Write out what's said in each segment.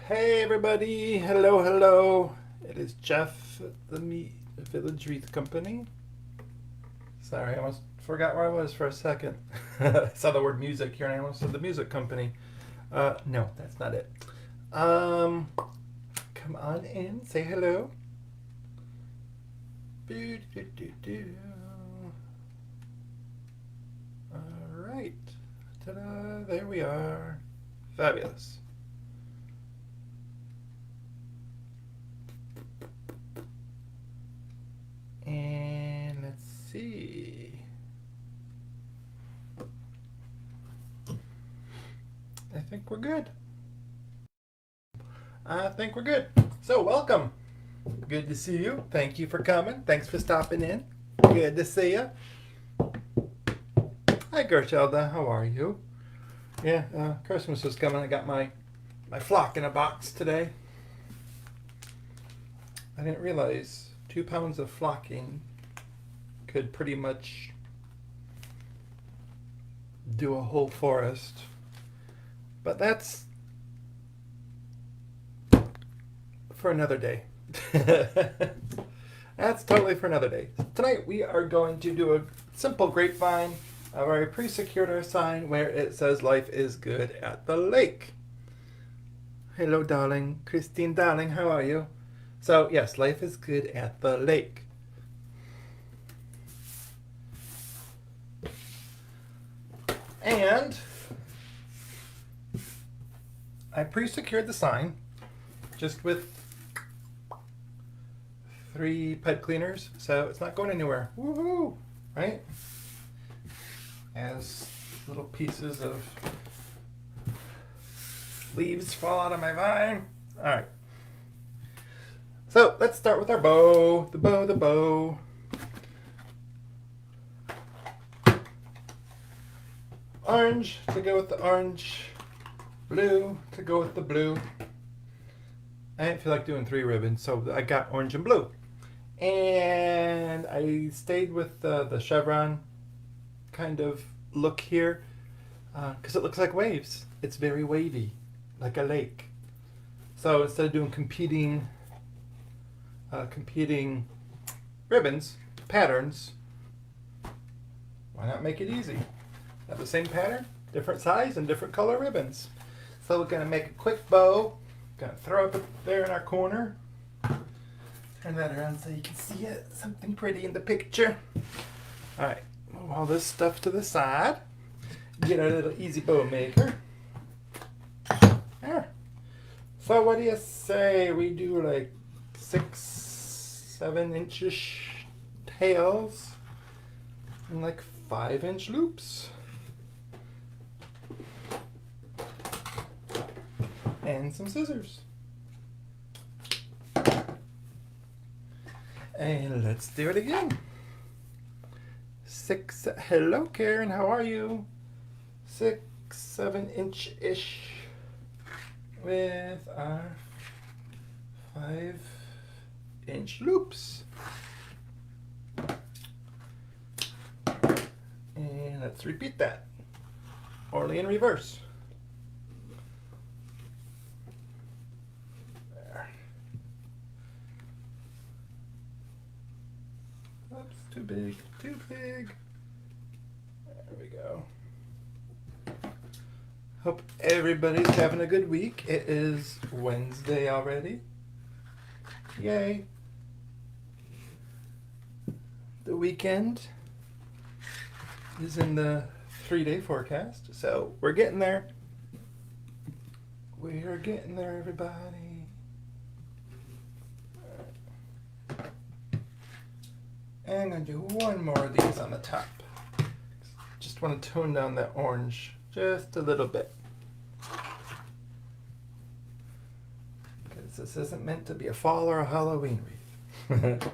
Hey everybody, hello, hello. It is Jeff at the Village Wreath Company. Sorry, I almost forgot where I was for a second. I saw the word music here and I almost said the music company. No, that's not it. Um, Come on in, say hello. All right, ta-da, there we are. Fabulous. And let's see. I think we're good. I think we're good. So, welcome. Good to see you. Thank you for coming. Thanks for stopping in. Good to see you. Hi, Gershelda. How are you? Yeah, Christmas is coming. I got my flock in a box today. I didn't realize 2 pounds of flocking could pretty much do a whole forest. But that's for another day. That's totally for another day. Tonight we are going to do a simple grapevine where I pre-secured our sign where it says life is good at the lake. Hello, darling. Christine, darling, how are you? So, yes, life is good at the lake. And I pre-secured the sign just with 3 pipe cleaners, so it's not going anywhere. Woohoo! Right? As little pieces of leaves fall out of my vine. Alright. So let's start with our bow. The bow. Orange to go with the orange. Blue to go with the blue. I didn't feel like doing 3 ribbons, so I got orange and blue. And I stayed with the chevron kind of look here because it looks like waves. It's very wavy, like a lake. So instead of doing competing ribbons, patterns, why not make it easy? Have the same pattern, different size, and different color ribbons. So we're gonna make a quick bow. Gonna throw it there in our corner. Turn that around so you can see it. Something pretty in the picture. All right, move all this stuff to the side. Get our little easy bow maker. There. So what do you say we do like 6-7 inch tails and like 5-inch loops? And some scissors. And let's do it again. 6, hello Karen, how are you? 6-7 inch-ish with our 5-inch loops. And let's repeat that. Only in reverse. There. Oops, too big, too big. There we go. Hope everybody's having a good week. It is Wednesday already. Yay. The weekend is in the 3-day forecast, so we're getting there. We are getting there, everybody. And I'm going to do one more of these on the top. Just want to tone down that orange just a little bit. Because this isn't meant to be a fall or a Halloween wreath.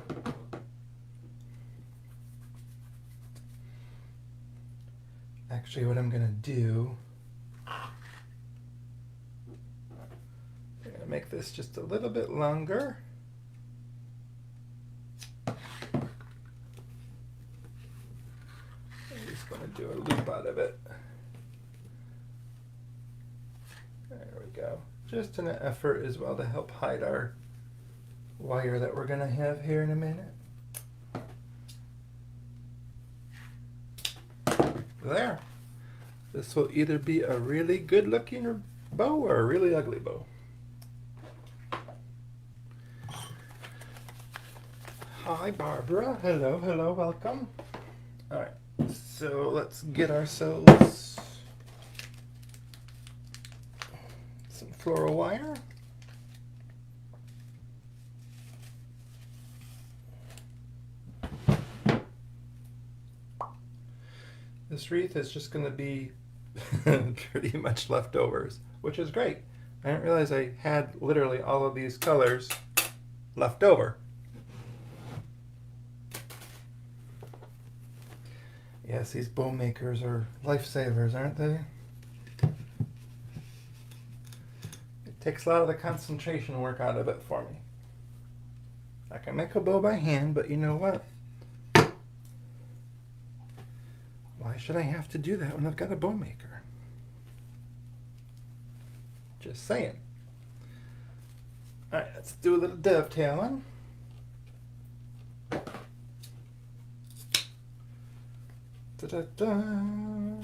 Actually, what I'm going to do, I'm going to make this just a little bit longer. I'm just going to do a loop out of it. There we go. just in an effort as well to help hide our wire that we're gonna have here in a minute. There. This will either be a really good looking bow or a really ugly bow. Hi Barbara, hello, hello, welcome. Alright, so let's get ourselves some floral wire. This wreath is just going to be pretty much leftovers, which is great. I didn't realize I had literally all of these colors left over. Yes, these bow makers are lifesavers, aren't they? It takes a lot of the concentration work out of it for me. I can make a bow by hand, but you know what? Why should I have to do that when I've got a bow maker? Just saying. Alright, let's do a little dovetailing. Da-da-da.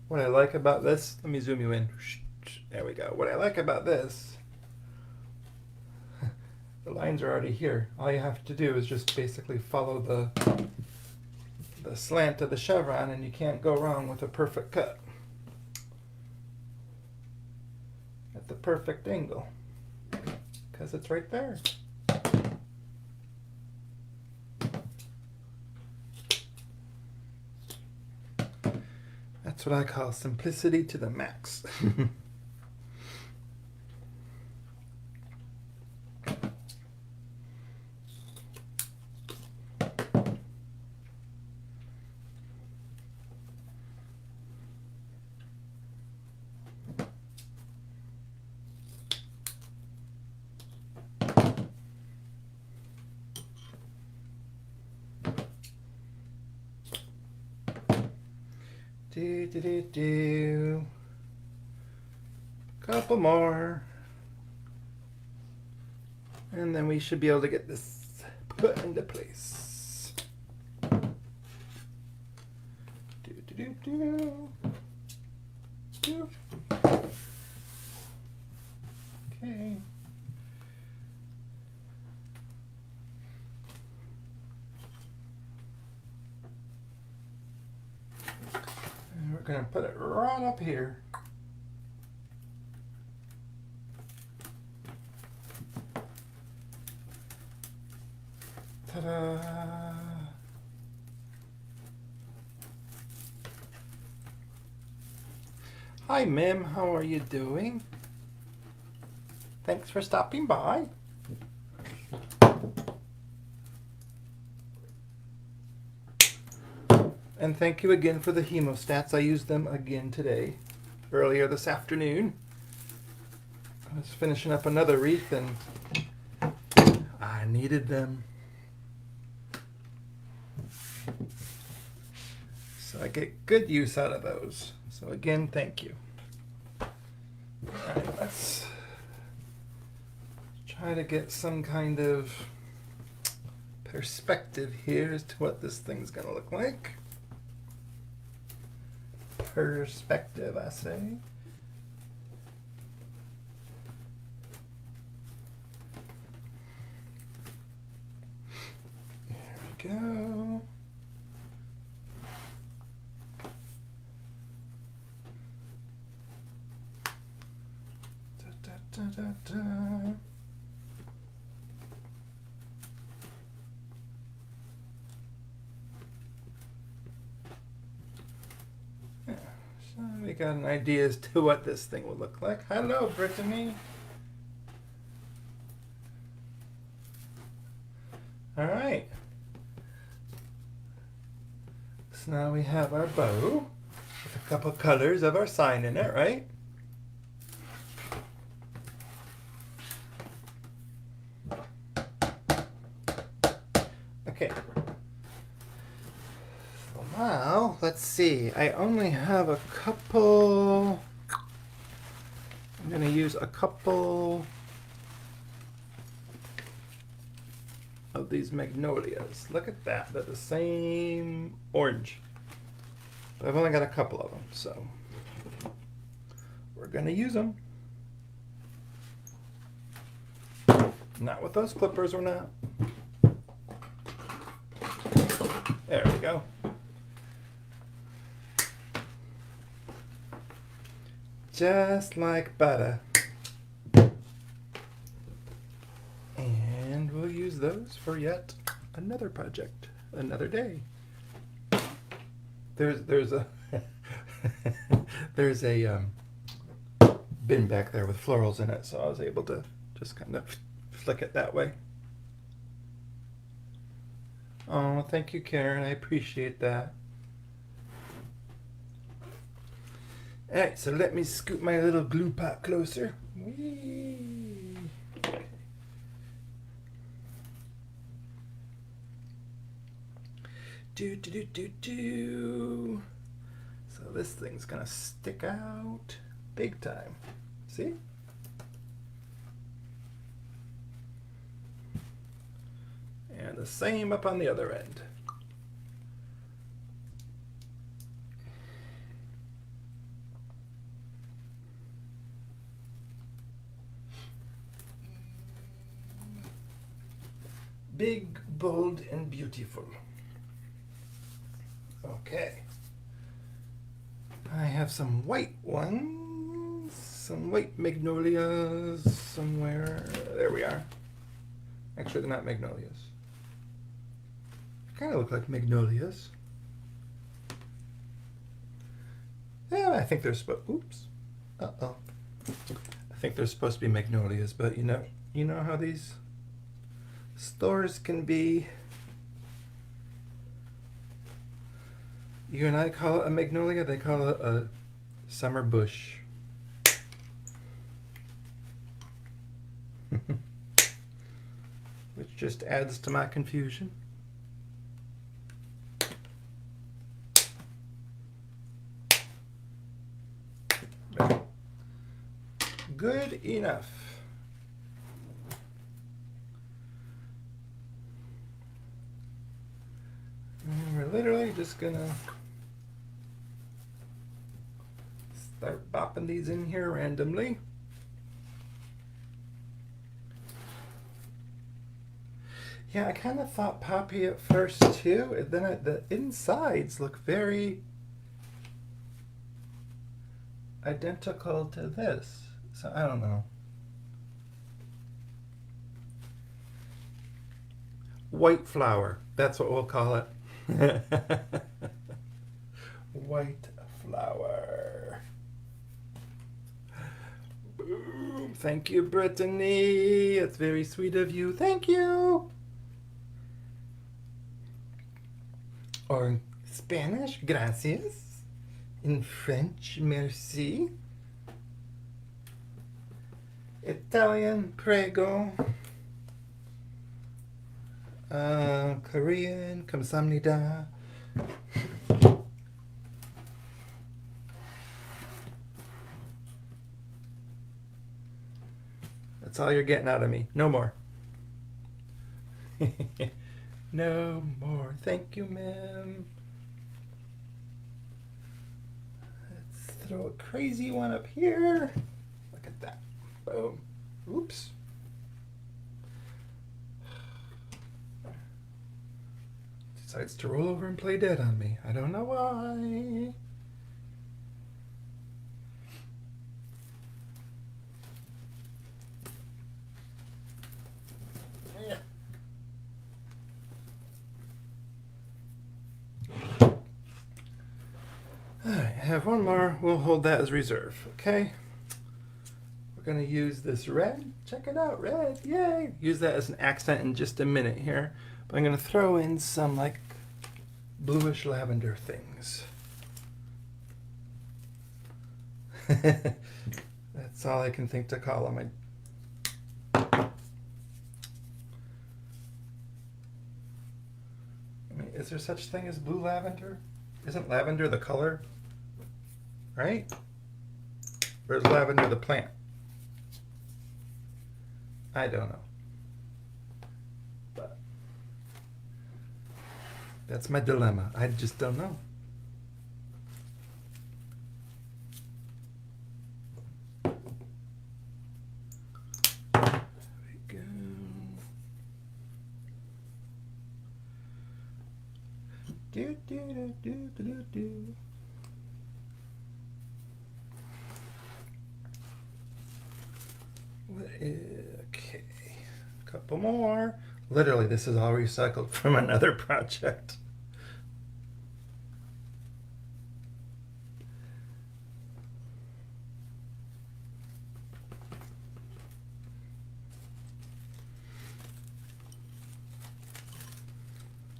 What I like about this, let me zoom you in. There we go. What I like about this, the lines are already here. All you have to do is just basically follow the slant of the chevron, and you can't go wrong with a perfect cut at the perfect angle because it's right there. That's what I call simplicity to the max. Do. Couple more. And then we should be able to get this put into place. Do. Okay. We're going to put it right up here. Ta-da! Hi, Mim. How are you doing? Thanks for stopping by. And thank you again for the hemostats. I used them again today, earlier this afternoon. I was finishing up another wreath and I needed them. So I get good use out of those. So again, thank you. Alright, let's try to get some kind of perspective here as to what this thing's gonna look like. Perspective, I say. There we go. Da, da, da, da, da. We got an idea as to what this thing will look like. Hello, Brittany. All right. So now we have our bow with a couple colors of our sign in it, right? Okay. Well, let's see. I only have a couple to use a couple of these magnolias. Look at that. They're the same orange. But I've only got a couple of them, so we're going to use them. Not with those clippers, we're not. There we go. Just like butter. And we'll use those for yet another project, another day. There's a there's a bin back there with florals in it, so I was able to just kind of flick it that way. Oh, thank you, Karen. I appreciate that. Alright, so let me scoot my little glue pot closer. Whee. Okay. Do. So this thing's gonna stick out big time. See? And the same up on the other end. Big, bold, and beautiful. Okay. I have some white ones, some white magnolias somewhere. There we are. Actually, they're not magnolias. Kind of look like magnolias. Yeah, I think they're supposed. Oops. Uh-oh. I think they're supposed to be magnolias, but you know how these stores can be. You and I call it a magnolia, they call it a summer bush. Which just adds to my confusion. Good enough. And we're literally just gonna start bopping these in here randomly. Yeah, I kind of thought poppy at first too, and then the insides look very identical to this, so I don't know. White flower, that's what we'll call it. White flower. Boom. Thank you, Brittany. It's very sweet of you. Thank you. Or in Spanish, gracias. In French, merci. Italian, prego. Korean, kamsamnida. That's all you're getting out of me. No more. No more. Thank you, ma'am. Let's throw a crazy one up here. Look at that. Boom. Oops. Decides to roll over and play dead on me. I don't know why. Alright, I have one more. We'll hold that as reserve, okay? We're going to use this red. Check it out, red. Yay! Use that as an accent in just a minute here. But I'm going to throw in some like bluish lavender things. That's all I can think to call them. I mean, is there such thing as blue lavender? Isn't lavender the color? Right? Or is lavender the plant? I don't know. But that's my dilemma. I just don't know. There we go. Do, do, do, do, do, do. Okay, a couple more. Literally, this is all recycled from another project.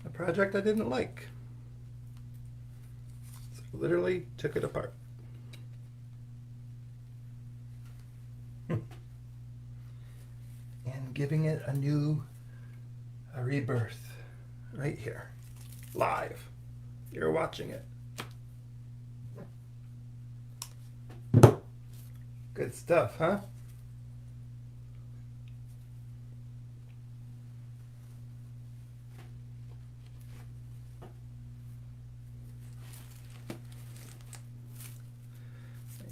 A project I didn't like. So literally took it apart. And giving it a rebirth right here, live. You're watching it. Good stuff, huh?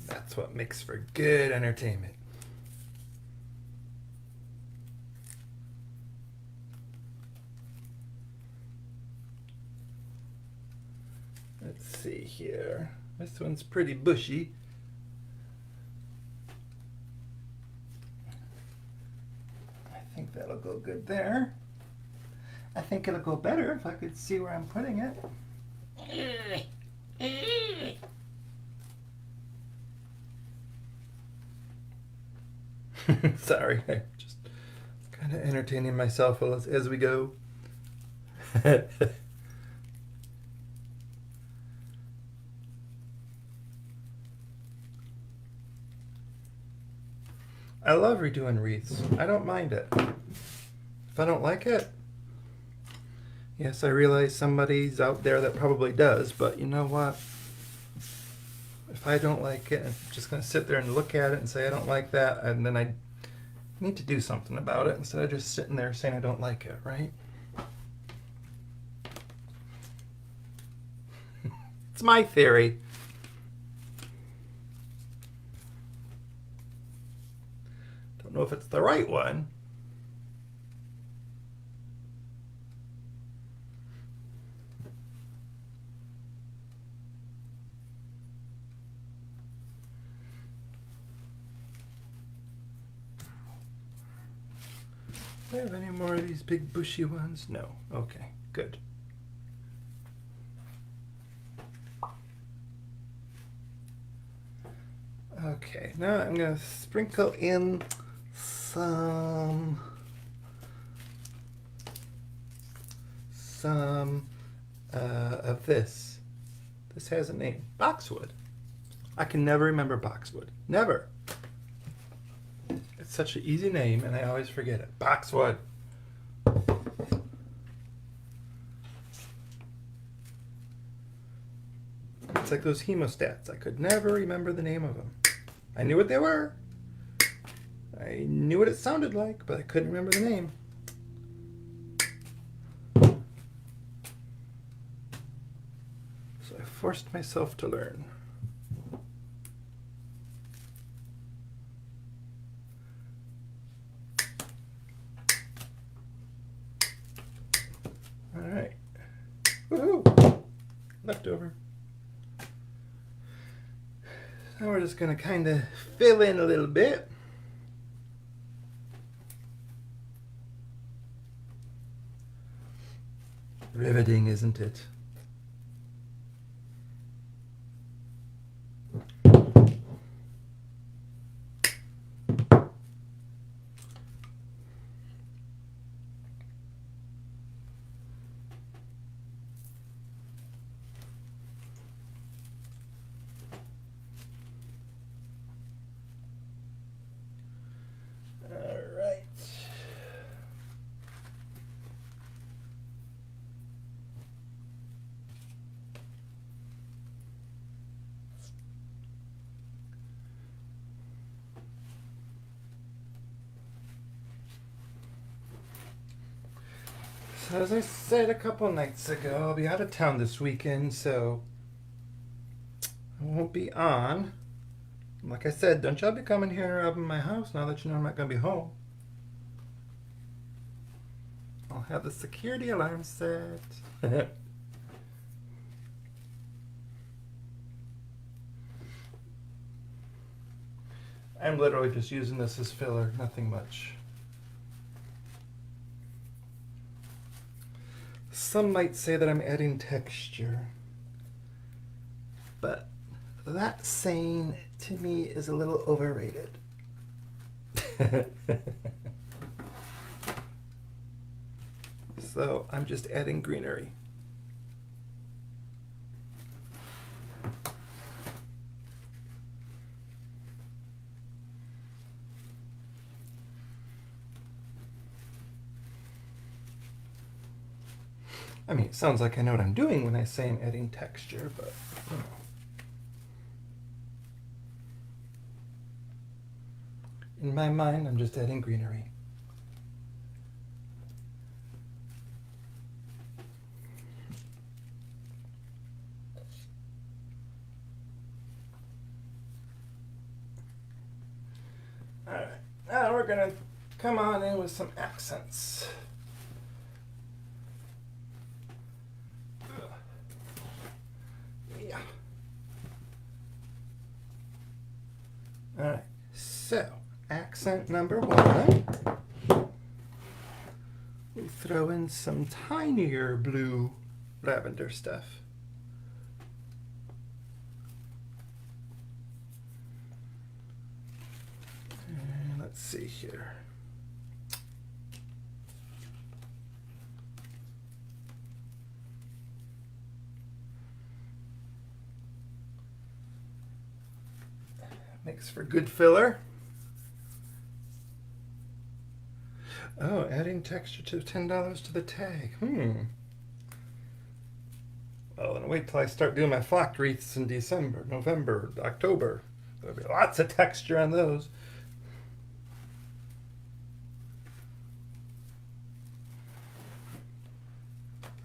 That's what makes for good entertainment. Let's see here. This one's pretty bushy. I think that'll go good there. I think it'll go better if I could see where I'm putting it. Sorry, I'm just kind of entertaining myself as we go. I love redoing wreaths. I don't mind it. If I don't like it, yes, I realize somebody's out there that probably does, but you know what? If I don't like it, I'm just going to sit there and look at it and say I don't like that, and then I need to do something about it instead of just sitting there saying I don't like it, right? It's my theory. Don't know if it's the right one. Do I have any more of these big bushy ones? No. Okay, good. Okay, now I'm going to sprinkle in some of this. This has a name. Boxwood. I can never remember boxwood. Never. It's such an easy name, and I always forget it. Boxwood. It's like those hemostats. I could never remember the name of them. I knew what they were. I knew what it sounded like, but I couldn't remember the name. So I forced myself to learn. All right. Woohoo! Leftover. Now we're just going to kind of fill in a little bit. Riveting, isn't it? So as I said a couple nights ago, I'll be out of town this weekend, so I won't be on. Like I said, don't y'all be coming here and robbing my house now that you know I'm not going to be home. I'll have the security alarm set. I'm literally just using this as filler, nothing much. Some might say that I'm adding texture, but that saying to me is a little overrated. So I'm just adding greenery. I mean, it sounds like I know what I'm doing when I say I'm adding texture, but you know. In my mind, I'm just adding greenery. Alright, now we're gonna come on in with some accents. Yeah. Alright, so accent number one. We throw in some tinier blue lavender stuff. And let's see here. Makes for good filler. Oh, adding texture to $10 to the tag. Well, then wait till I start doing my flocked wreaths in December, November, October. There'll be lots of texture on those.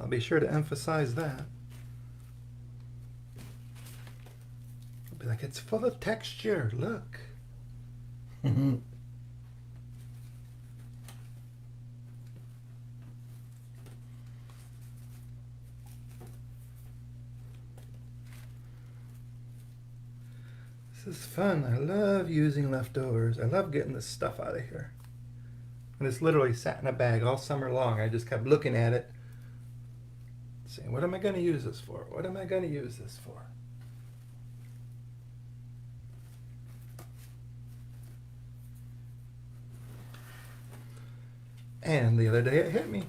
I'll be sure to emphasize that. I'll be like, it's full of texture, look. This is fun. I love using leftovers. I love getting this stuff out of here. And it's literally sat in a bag all summer long. I just kept looking at it, saying, what am I going to use this for? What am I going to use this for? And the other day it hit me.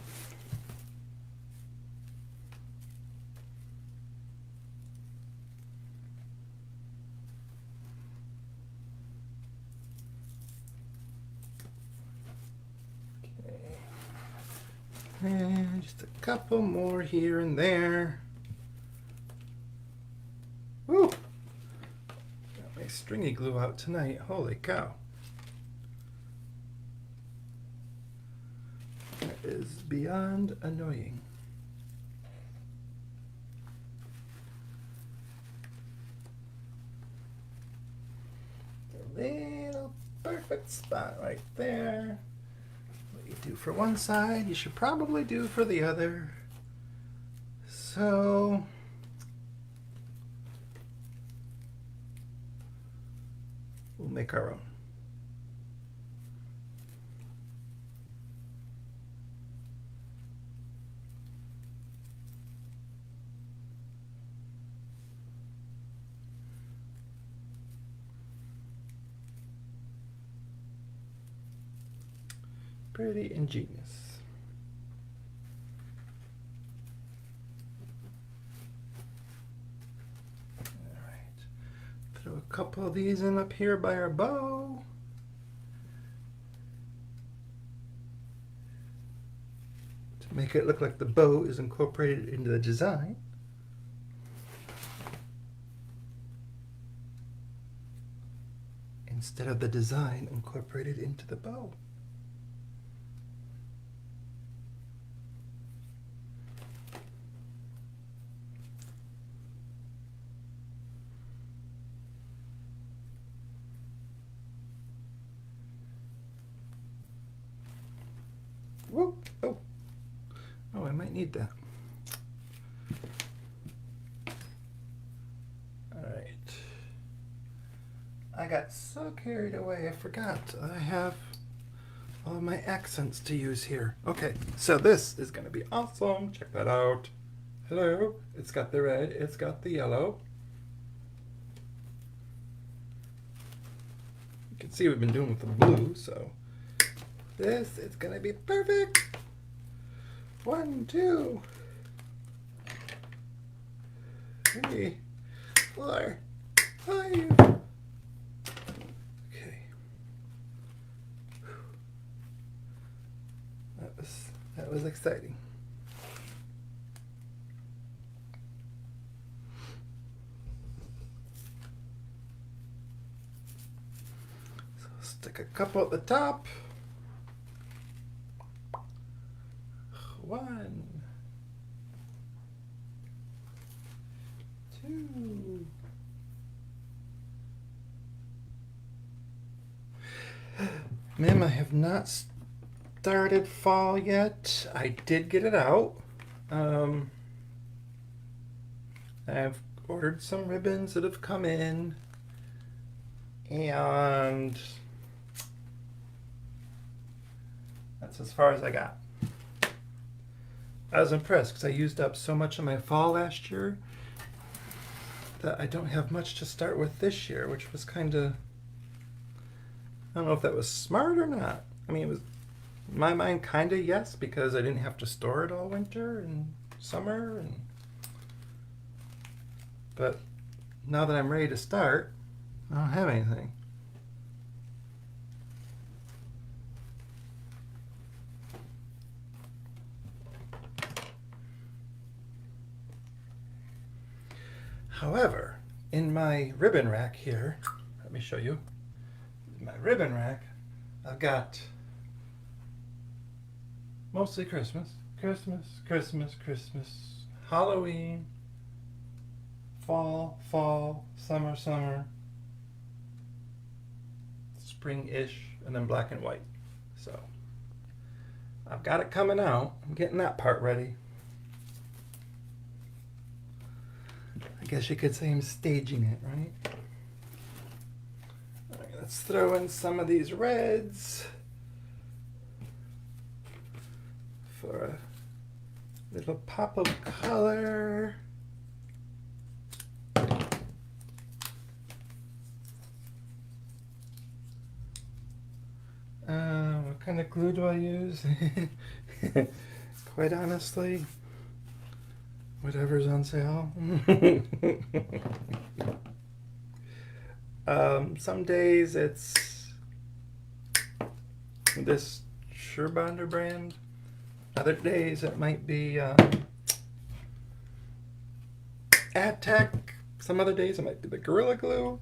And just a couple more here and there. Woo! Got my stringy glue out tonight. Holy cow. That is beyond annoying. A little perfect spot right there. What you do for one side, you should probably do for the other. So we'll make our own. Pretty ingenious. All right. Throw a couple of these in up here by our bow. To make it look like the bow is incorporated into the design. Instead of the design incorporated into the bow. Whoop. Oh. Oh, I might need that. All right. I got so carried away, I forgot I have all my accents to use here. Okay, so this is gonna be awesome. Check that out. Hello. It's got the red, it's got the yellow. You can see we've been doing with the blue, so this is gonna be perfect. 1, 2, 3, 4, 5. Okay. That was exciting. So stick a couple at the top. 1, 2. Ma'am, I have not started fall yet. I did get it out. I've ordered some ribbons that have come in, and that's as far as I got. I was impressed because I used up so much of my fall last year that I don't have much to start with this year, which was kind of, I don't know if that was smart or not. I mean, it was, in my mind, kind of yes, because I didn't have to store it all winter and summer, but now that I'm ready to start, I don't have anything. However, in my ribbon rack here, let me show you. In my ribbon rack, I've got mostly Christmas, Halloween, fall, summer, spring-ish, and then black and white. So I've got it coming out. I'm getting that part ready. I guess you could say I'm staging it, right? All right, let's throw in some of these reds for a little pop of color. What kind of glue do I use? Quite honestly, whatever's on sale. Some days it's this Surebonder brand. Other days it might be Adtech. Some other days it might be the Gorilla Glue.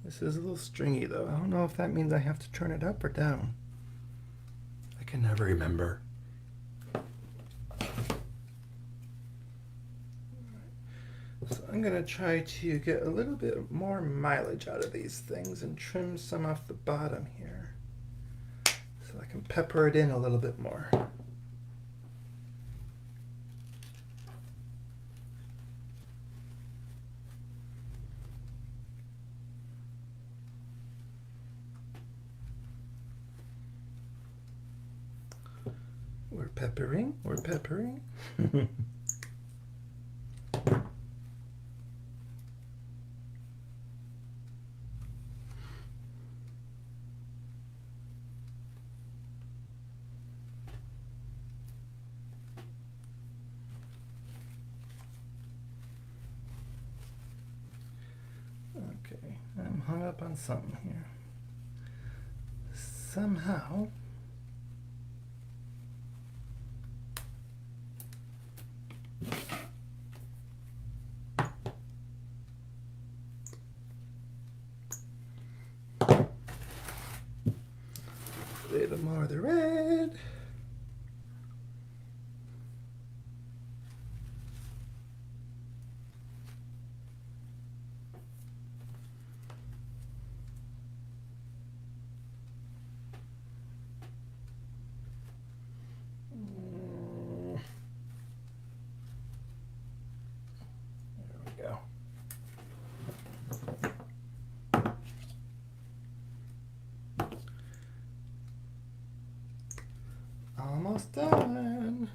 This is a little stringy though. I don't know if that means I have to turn it up or down. I can never remember. So I'm going to try to get a little bit more mileage out of these things and trim some off the bottom here so I can pepper it in a little bit more. We're peppering, we're peppering. Okay, I'm hung up on something here. Somehow a little more of the red. we go. Almost done.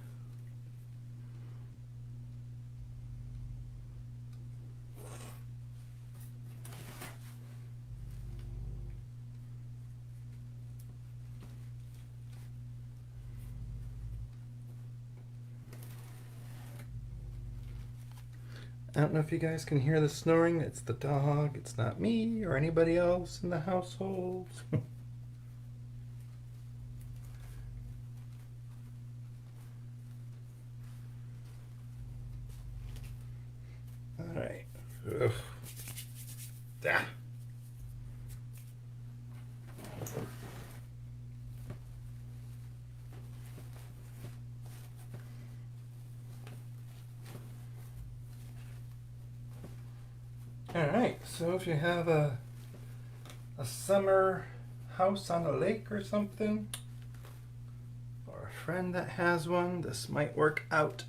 I don't know if you guys can hear the snoring. It's the dog. It's not me or anybody else in the household. All right. Ugh. Ah. All right, so if you have a summer house on a lake or something, or a friend that has one, this might work out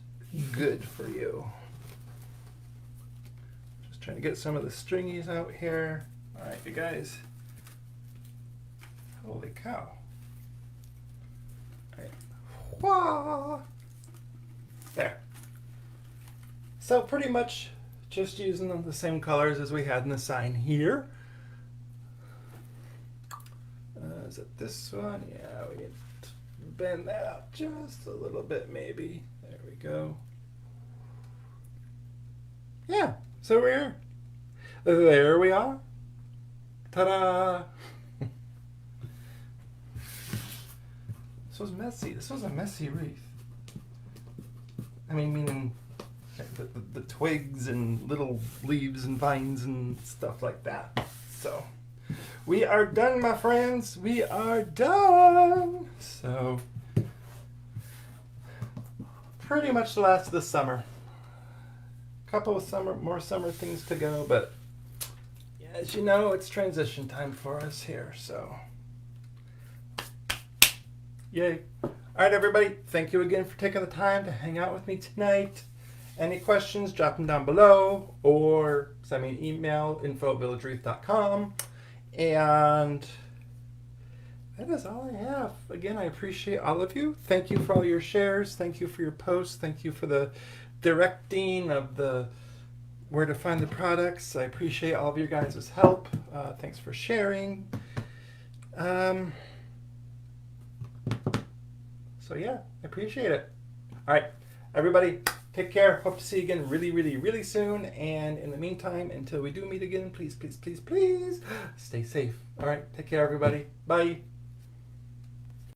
good for you. Just trying to get some of the stringies out here. All right, you guys. Holy cow. All right. Wah! There. So pretty much just using the same colors as we had in the sign here. Is it this one? Yeah, we need to bend that out just a little bit maybe. There we go. Yeah, so there we are. Ta-da! This was messy. This was a messy wreath. I mean, meaning the twigs and little leaves and vines and stuff like that. So we are done, my friends. We are done. So pretty much the last of the summer. Couple of more summer things to go, but as you know, it's transition time for us here. So yay. All right, everybody. Thank you again for taking the time to hang out with me tonight. Any questions, drop them down below or send me an email, info@villagewreath.com. And that is all I have. Again, I appreciate all of you. Thank you for all your shares. Thank you for your posts. Thank you for the directing of where to find the products. I appreciate all of your guys' help. Thanks for sharing. So yeah, I appreciate it. All right, everybody. Take care. Hope to see you again really, really, really soon. And in the meantime, until we do meet again, please, please, please, please stay safe. All right. Take care, everybody. Bye.